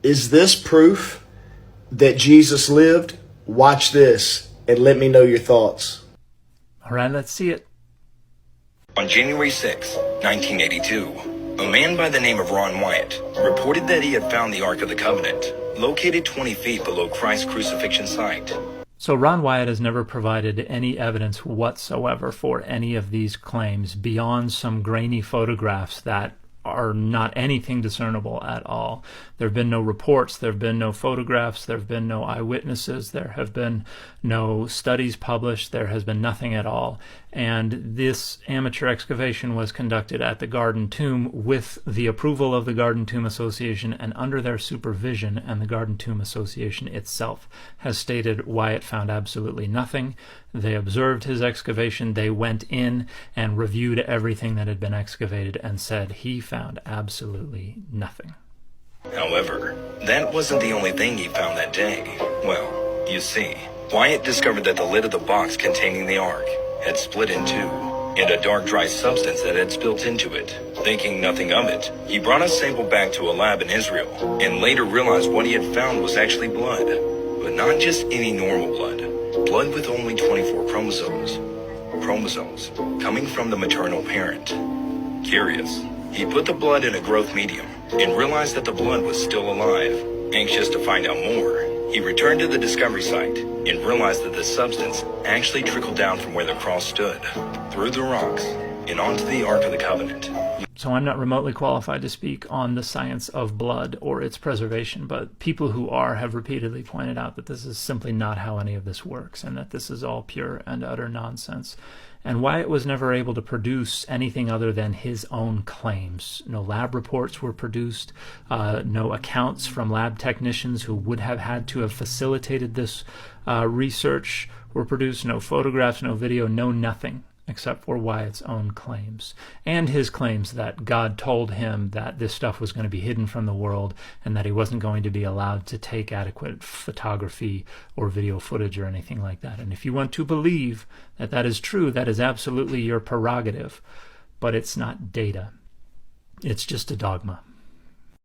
Is this proof that Jesus lived? Watch this and let me know your thoughts. All right, let's see it. On January 6, 1982, a man by the name of Ron Wyatt reported that he had found the Ark of the Covenant, located 20 feet below Christ's crucifixion site. So Ron Wyatt has never provided any evidence whatsoever for any of these claims beyond some grainy photographs that are not anything discernible at all. There have been no reports, there have been no photographs, there have been no eyewitnesses, there have been no studies published, there has been nothing at all. And this amateur excavation was conducted at the Garden Tomb with the approval of the Garden Tomb Association and under their supervision, and the Garden Tomb Association itself has stated Wyatt found absolutely nothing. They observed his excavation, they went in and reviewed everything that had been excavated and said he found absolutely nothing. However, that wasn't the only thing he found that day. Well, you see, Wyatt discovered that the lid of the box containing the Ark had split in two, and a dark dry substance that had spilt into it. Thinking nothing of it, he brought a sample back to a lab in Israel, and later realized what he had found was actually blood. But not just any normal blood. Blood with only 24 chromosomes. Chromosomes coming from the maternal parent. Curious, he put the blood in a growth medium and realized that the blood was still alive. Anxious to find out more, he returned to the discovery site and realized that the substance actually trickled down from where the cross stood, through the rocks, and onto the Ark of the Covenant. So I'm not remotely qualified to speak on the science of blood or its preservation, but people who are have repeatedly pointed out that this is simply not how any of this works, and that this is all pure and utter nonsense. And Wyatt was never able to produce anything other than his own claims. No lab reports were produced, no accounts from lab technicians who would have had to have facilitated this research were produced, no photographs, no video, no nothing, except for Wyatt's own claims, and his claims that God told him that this stuff was going to be hidden from the world and that he wasn't going to be allowed to take adequate photography or video footage or anything like that. And if you want to believe that that is true, that is absolutely your prerogative, but it's not data. It's just a dogma.